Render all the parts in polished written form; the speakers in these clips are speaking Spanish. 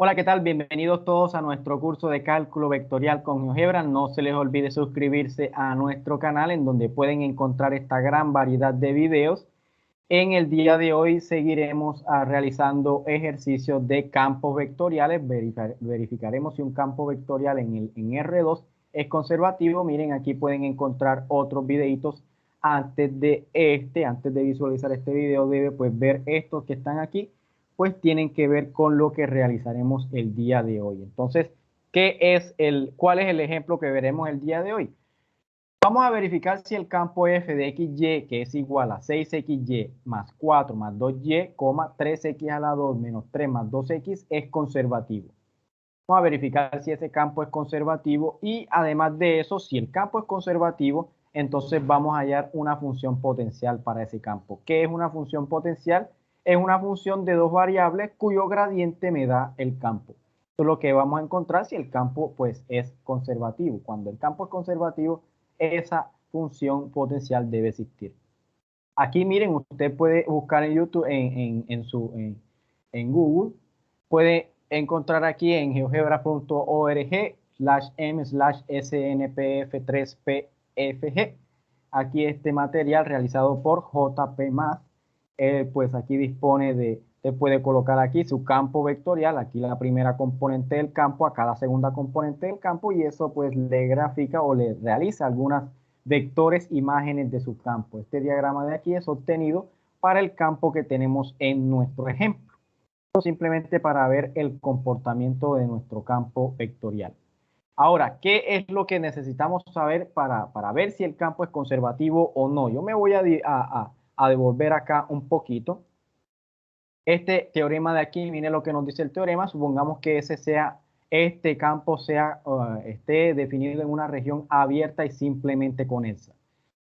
Hola, ¿qué tal? Bienvenidos todos a nuestro curso de cálculo vectorial con GeoGebra. No se les olvide suscribirse a nuestro canal en donde pueden encontrar esta gran variedad de videos. En el día de hoy seguiremos realizando ejercicios de campos vectoriales. Verificaremos si un campo vectorial en R2 es conservativo. Miren, aquí pueden encontrar otros videitos antes de visualizar este video, debe pues ver estos que están aquí, pues tienen que ver con lo que realizaremos el día de hoy. Entonces, ¿cuál es el ejemplo que veremos el día de hoy? Vamos a verificar si el campo f de xy, que es igual a 6xy más 4 más 2y, 3x a la 2 menos 3 más 2x es conservativo. Vamos a verificar si ese campo es conservativo y además de eso, si el campo es conservativo, entonces vamos a hallar una función potencial para ese campo. ¿Qué es una función potencial? Es una función de dos variables cuyo gradiente me da el campo. Esto es lo que vamos a encontrar si el campo pues es conservativo. Cuando el campo es conservativo, esa función potencial debe existir. Aquí miren, usted puede buscar en YouTube, en Google, puede encontrar aquí en geogebra.org/m/snpf3pfg. Aquí este material realizado por JP+, pues aquí dispone usted puede colocar aquí su campo vectorial, aquí la primera componente del campo, acá la segunda componente del campo, y eso pues le grafica o le realiza algunas vectores, imágenes de su campo. Este diagrama de aquí es obtenido para el campo que tenemos en nuestro ejemplo, simplemente para ver el comportamiento de nuestro campo vectorial. Ahora, ¿qué es lo que necesitamos saber para ver si el campo es conservativo o no? Yo me voy a devolver acá un poquito. Este teorema de aquí, mire lo que nos dice el teorema. Supongamos que este campo esté definido en una región abierta y simplemente conexa.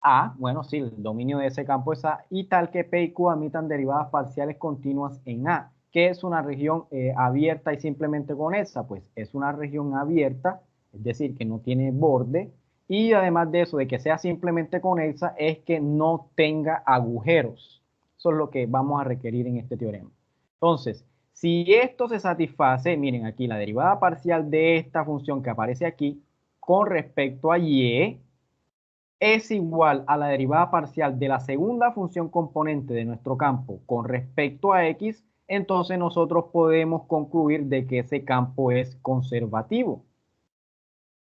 A, bueno, sí, el dominio de ese campo es A, y tal que P y Q admitan derivadas parciales continuas en A. ¿Qué es una región abierta y simplemente conexa? Pues es una región abierta, es decir, que no tiene borde, y además de eso, de que sea simplemente conexa, es que no tenga agujeros. Eso es lo que vamos a requerir en este teorema. Entonces, si esto se satisface, miren aquí, la derivada parcial de esta función que aparece aquí con respecto a y es igual a la derivada parcial de la segunda función componente de nuestro campo con respecto a x, entonces nosotros podemos concluir de que ese campo es conservativo.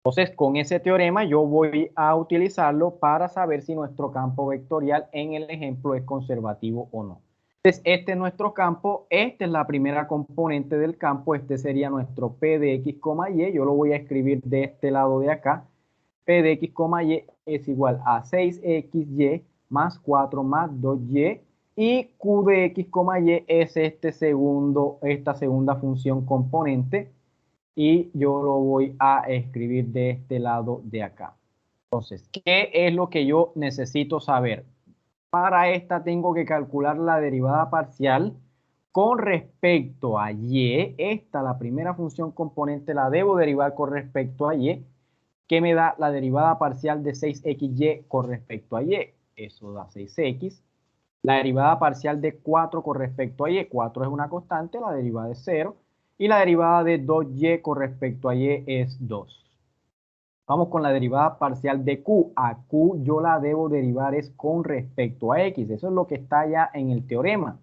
Entonces, con ese teorema yo voy a utilizarlo para saber si nuestro campo vectorial en el ejemplo es conservativo o no. Entonces, este es nuestro campo, esta es la primera componente del campo, este sería nuestro P de x, y, yo lo voy a escribir de este lado de acá. P de x, y es igual a 6xy más 4 más 2y, y Q de x, y es esta segunda función componente, y yo lo voy a escribir de este lado de acá. Entonces, ¿qué es lo que yo necesito saber? Para esta tengo que calcular la derivada parcial con respecto a y. Esta, la primera función componente, la debo derivar con respecto a y, que me da la derivada parcial de 6xy con respecto a y. Eso da 6x. La derivada parcial de 4 con respecto a y. 4 es una constante, la derivada es 0. Y la derivada de 2y con respecto a y es 2. Vamos con la derivada parcial de q. A q yo la debo derivar es con respecto a x. Eso es lo que está ya en el teorema.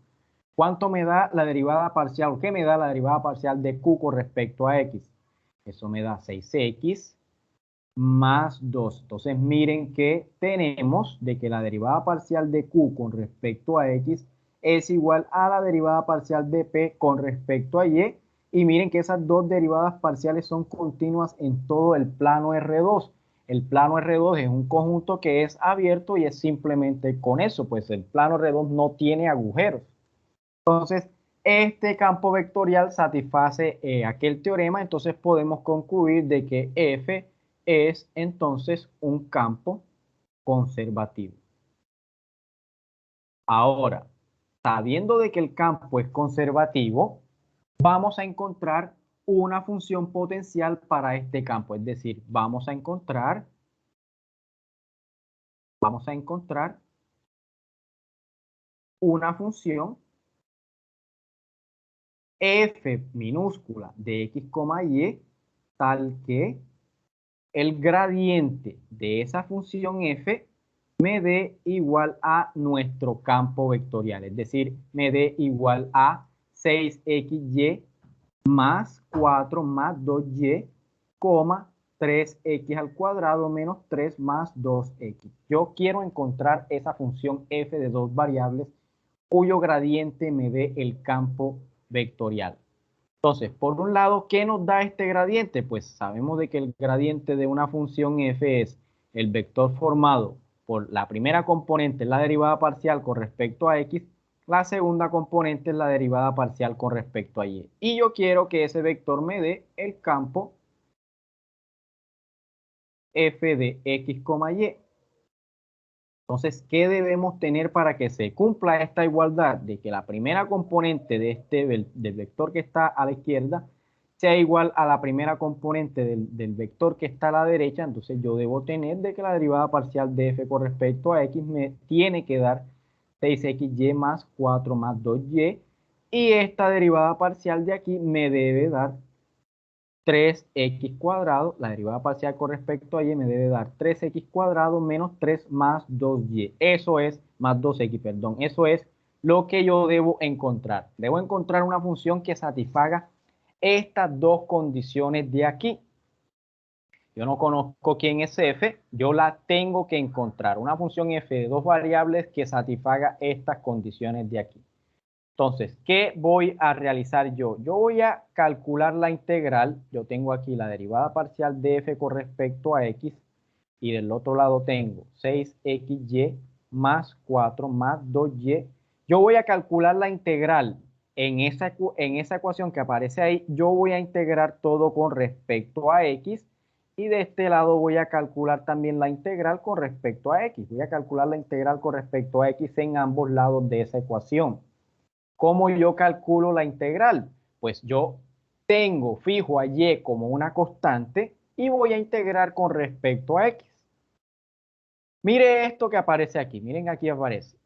¿Cuánto me da la derivada parcial? ¿Qué me da la derivada parcial de q con respecto a x? Eso me da 6x más 2. Entonces miren que tenemos de que la derivada parcial de q con respecto a x es igual a la derivada parcial de p con respecto a y. Y miren que esas dos derivadas parciales son continuas en todo el plano R2. El plano R2 es un conjunto que es abierto y es simplemente con eso, pues el plano R2 no tiene agujeros. Entonces, este campo vectorial satisface aquel teorema, entonces podemos concluir de que F es entonces un campo conservativo. Ahora, sabiendo de que el campo es conservativo, vamos a encontrar una función potencial para este campo, es decir, vamos a encontrar una función f minúscula de x, y, tal que el gradiente de esa función f me dé igual a nuestro campo vectorial, es decir, me dé igual a 6xy más 4 más 2y, 3x al cuadrado menos 3 más 2x. Yo quiero encontrar esa función f de dos variables cuyo gradiente me dé el campo vectorial. Entonces, por un lado, ¿qué nos da este gradiente? Pues sabemos de que el gradiente de una función f es el vector formado por la primera componente, la derivada parcial con respecto a x, la segunda componente es la derivada parcial con respecto a y. Y yo quiero que ese vector me dé el campo f de x, y. Entonces, ¿qué debemos tener para que se cumpla esta igualdad de que la primera componente de del vector que está a la izquierda sea igual a la primera componente del vector que está a la derecha? Entonces yo debo tener de que la derivada parcial de f con respecto a x me tiene que dar 6xy más 4 más 2y, y esta derivada parcial de aquí me debe dar 3x cuadrado, la derivada parcial con respecto a y me debe dar 3x cuadrado menos 3 más 2y. Eso es, más 2x, perdón. Eso es lo que yo debo encontrar. Debo encontrar una función que satisfaga estas dos condiciones de aquí. Yo no conozco quién es f, yo la tengo que encontrar. Una función f de dos variables que satisfaga estas condiciones de aquí. Entonces, ¿qué voy a realizar yo? Yo voy a calcular la integral. Yo tengo aquí la derivada parcial de f con respecto a x, y del otro lado tengo 6xy más 4 más 2y. Yo voy a calcular la integral. En esa ecuación que aparece ahí, yo voy a integrar todo con respecto a x, y de este lado voy a calcular también la integral con respecto a x. Voy a calcular la integral con respecto a x en ambos lados de esa ecuación. ¿Cómo yo calculo la integral? Pues yo tengo fijo a y como una constante y voy a integrar con respecto a x. Mire esto que aparece aquí. Miren, aquí aparece.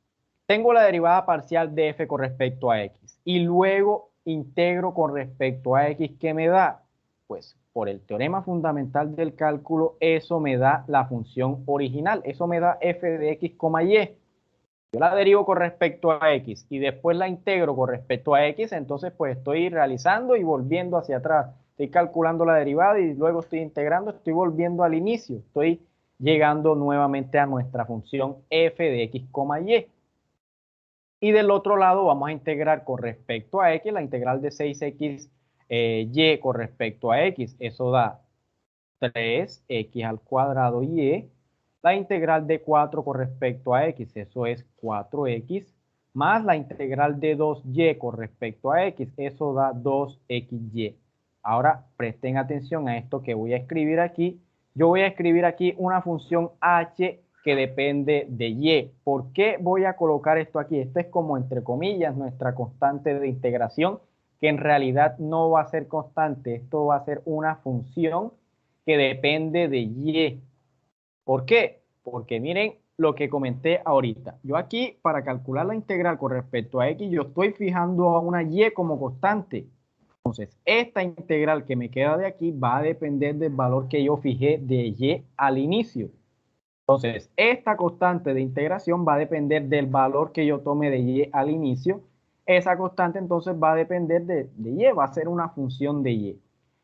Tengo la derivada parcial de f con respecto a x y luego integro con respecto a x. ¿Qué me da? Pues por el teorema fundamental del cálculo, eso me da la función original. Eso me da f de x, y. Yo la derivo con respecto a x y después la integro con respecto a x, entonces pues estoy realizando y volviendo hacia atrás. Estoy calculando la derivada y luego estoy integrando, estoy volviendo al inicio. Estoy llegando nuevamente a nuestra función f de x, y. Y del otro lado vamos a integrar con respecto a x, la integral de 6x y con respecto a x. Eso da 3x al cuadrado y. La integral de 4 con respecto a x, eso es 4x, más la integral de 2y con respecto a x, eso da 2xy. Ahora presten atención a esto que voy a escribir aquí. Yo voy a escribir aquí una función h que depende de y. ¿Por qué voy a colocar esto aquí? Esto es como, entre comillas, nuestra constante de integración, que en realidad no va a ser constante. Esto va a ser una función que depende de y. ¿Por qué? Porque miren lo que comenté ahorita. Yo aquí, para calcular la integral con respecto a x, yo estoy fijando a una y como constante. Entonces, esta integral que me queda de aquí va a depender del valor que yo fijé de y al inicio. Entonces, esta constante de integración va a depender del valor que yo tome de y al inicio. Esa constante entonces va a depender de y, va a ser una función de y.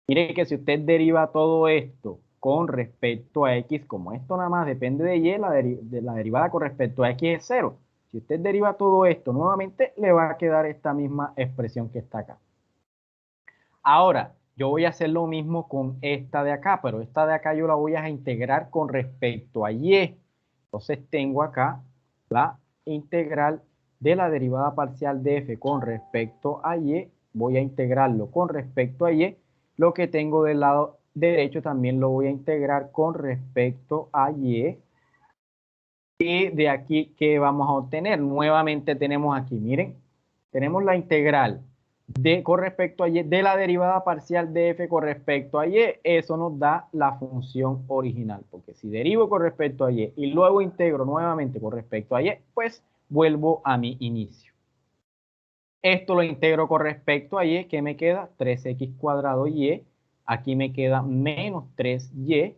Mire que si usted deriva todo esto con respecto a x, como esto nada más depende de y, la derivada con respecto a x es 0. Si usted deriva todo esto nuevamente, le va a quedar esta misma expresión que está acá. Ahora, yo voy a hacer lo mismo con esta de acá, pero esta de acá yo la voy a integrar con respecto a y. Entonces tengo acá la integral de la derivada parcial de f con respecto a y. Voy a integrarlo con respecto a y. Lo que tengo del lado derecho también lo voy a integrar con respecto a y. Y de aquí, ¿qué vamos a obtener? Nuevamente tenemos aquí, miren, tenemos la integral con respecto a y de la derivada parcial de f con respecto a y. Eso nos da la función original, porque si derivo con respecto a y luego integro nuevamente con respecto a y, pues vuelvo a mi inicio. Esto lo integro con respecto a y, ¿qué me queda? 3x cuadrado y, aquí me queda menos 3y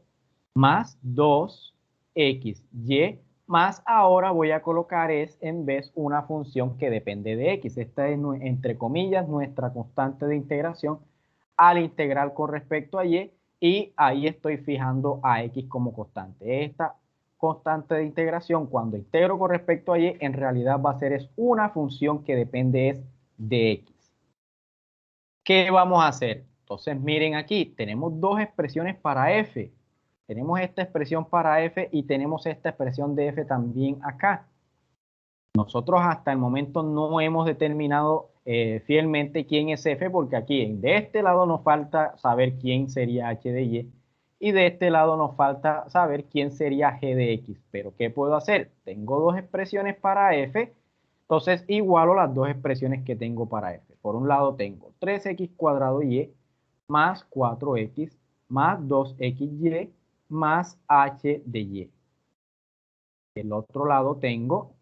más 2xy, más ahora voy a colocar es en vez una función que depende de x. Esta es, entre comillas, nuestra constante de integración al integrar con respecto a y ahí estoy fijando a x como constante. Esta constante de integración, cuando integro con respecto a y, en realidad va a ser es una función que depende es de x. ¿Qué vamos a hacer? Entonces miren aquí, tenemos dos expresiones para f. Tenemos esta expresión para f y tenemos esta expresión de f también acá. Nosotros hasta el momento no hemos determinado fielmente quién es f, porque aquí de este lado nos falta saber quién sería h de y de este lado nos falta saber quién sería g de x. Pero ¿qué puedo hacer? Tengo dos expresiones para f, entonces igualo las dos expresiones que tengo para f. Por un lado tengo 3x cuadrado y más 4x más 2xy más h de y. Del otro lado tengo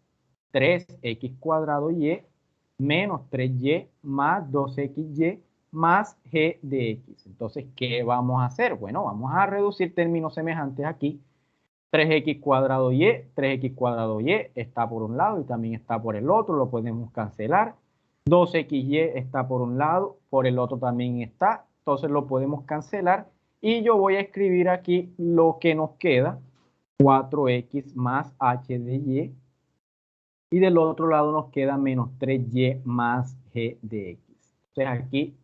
3x cuadrado y menos 3y más 2xy más g de x. Entonces, ¿qué vamos a hacer? Bueno, vamos a reducir términos semejantes aquí. 3x cuadrado y está por un lado y también está por el otro, lo podemos cancelar. 2xy está por un lado, por el otro también está, entonces lo podemos cancelar. Y yo voy a escribir aquí lo que nos queda, 4x más h de y. Y del otro lado nos queda menos 3y más g de x. Entonces aquí,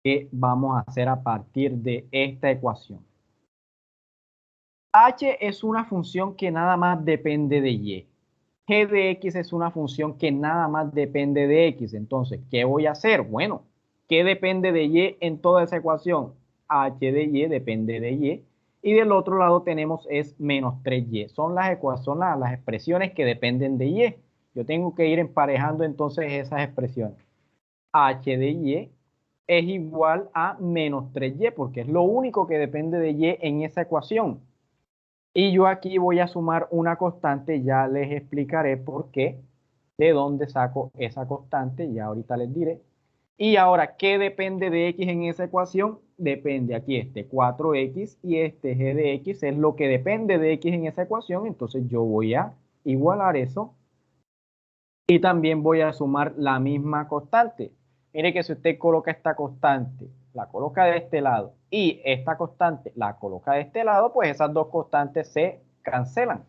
¿qué vamos a hacer a partir de esta ecuación? H es una función que nada más depende de y. G de x es una función que nada más depende de x. Entonces, ¿qué voy a hacer? Bueno, ¿qué depende de y en toda esa ecuación? H de y depende de y. Y del otro lado tenemos es menos 3y. Son las expresiones que dependen de y. Yo tengo que ir emparejando entonces esas expresiones. H de y es igual a menos 3y porque es lo único que depende de y en esa ecuación. Y yo aquí voy a sumar una constante, ya les explicaré por qué, de dónde saco esa constante, ya ahorita les diré. Y ahora, ¿qué depende de x en esa ecuación? Depende aquí este 4x y este g de x es lo que depende de x en esa ecuación, entonces yo voy a igualar eso y también voy a sumar la misma constante. Mire que si usted coloca esta constante, la coloca de este lado y esta constante la coloca de este lado, pues esas dos constantes se cancelan.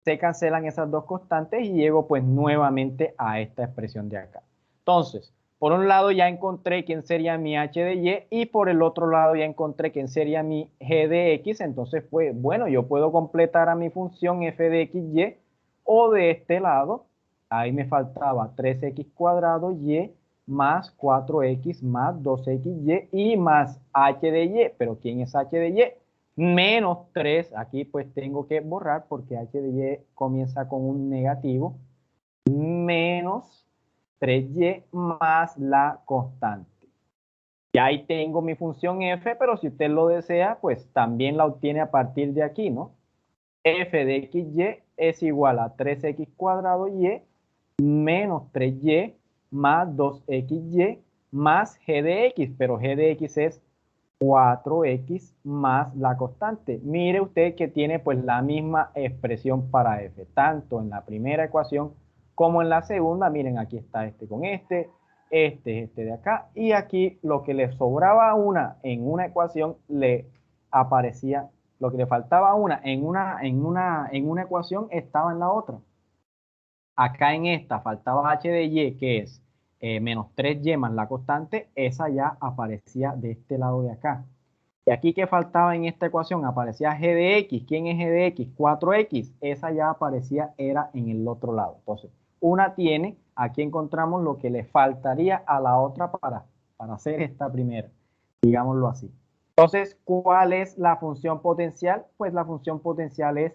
Se cancelan esas dos constantes y llego pues nuevamente a esta expresión de acá. Entonces, por un lado ya encontré quién sería mi h de y por el otro lado ya encontré quién sería mi g de x. Entonces, pues bueno, yo puedo completar a mi función f de xy o de este lado, ahí me faltaba 3x cuadrado y más 4x más 2xy y más h de y. Pero ¿quién es h de y? Menos 3, aquí pues tengo que borrar porque h de y comienza con un negativo, menos 3y más la constante. Y ahí tengo mi función f, pero si usted lo desea, pues también la obtiene a partir de aquí, ¿no? F de xy es igual a 3x cuadrado y menos 3y más 2xy más g de x, pero g de x es 4x más la constante. Mire usted que tiene pues la misma expresión para f, tanto en la primera ecuación como en la segunda. Miren, aquí está este con este es este de acá, y aquí lo que le sobraba a una en una ecuación le aparecía, lo que le faltaba a una en una ecuación estaba en la otra. Acá en esta faltaba h de y, que es menos 3y más la constante, esa ya aparecía de este lado de acá. Y aquí que faltaba en esta ecuación aparecía g de x. ¿Quién es g de x? 4x. Esa ya aparecía, era en el otro lado. Entonces, una tiene, aquí encontramos lo que le faltaría a la otra para hacer esta primera, digámoslo así. Entonces, ¿cuál es la función potencial? Pues la función potencial es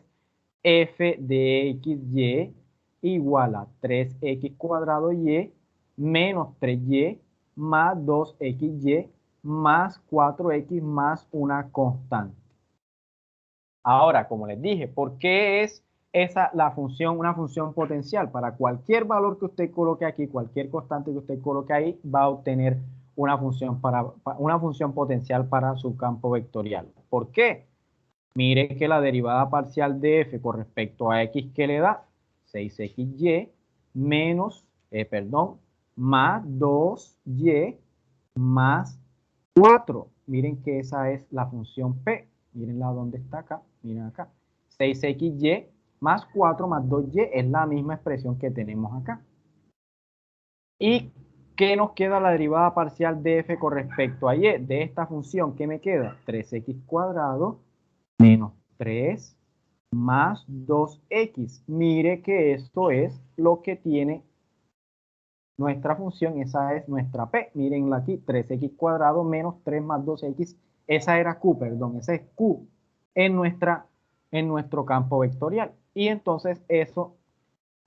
f de xy igual a 3x cuadrado y menos 3y más 2xy más 4x más una constante. Ahora, como les dije, ¿por qué es la función, una función potencial. Para cualquier valor que usted coloque aquí, cualquier constante que usted coloque ahí, va a obtener una función potencial para su campo vectorial. ¿Por qué? Mire que la derivada parcial de f con respecto a x que le da 6xy menos, más 2y más 4. Miren que esa es la función p. Mírenla dónde está acá. Miren acá. 6xy más 4 más 2y es la misma expresión que tenemos acá. ¿Y qué nos queda la derivada parcial de f con respecto a y? De esta función, ¿qué me queda? 3x cuadrado menos 3 más 2x. Mire que esto es lo que tiene nuestra función, esa es nuestra p. Mírenla aquí, 3x cuadrado menos 3 más 2x. Esa era q, perdón, esa es q en nuestro campo vectorial. Y entonces eso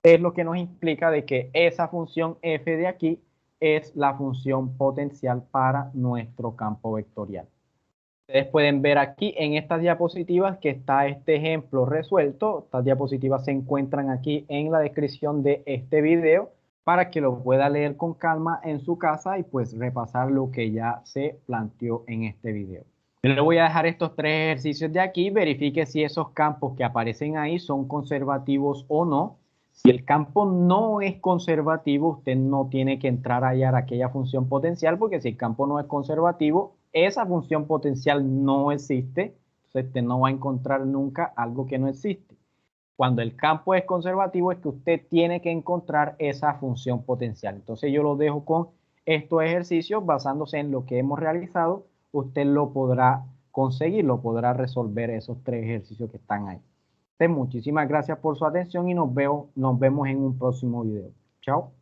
es lo que nos implica de que esa función f de aquí es la función potencial para nuestro campo vectorial. Ustedes pueden ver aquí en estas diapositivas que está este ejemplo resuelto. Estas diapositivas se encuentran aquí en la descripción de este video para que lo pueda leer con calma en su casa y pues repasar lo que ya se planteó en este video. Yo le voy a dejar estos 3 ejercicios de aquí. Verifique si esos campos que aparecen ahí son conservativos o no. Si el campo no es conservativo, usted no tiene que entrar a hallar aquella función potencial, porque si el campo no es conservativo, esa función potencial no existe. Entonces usted no va a encontrar nunca algo que no existe. Cuando el campo es conservativo es que usted tiene que encontrar esa función potencial. Entonces yo lo dejo con estos ejercicios basándose en lo que hemos realizado. Usted lo podrá conseguir, lo podrá resolver esos 3 ejercicios que están ahí. Muchísimas gracias por su atención y nos vemos en un próximo video. Chao.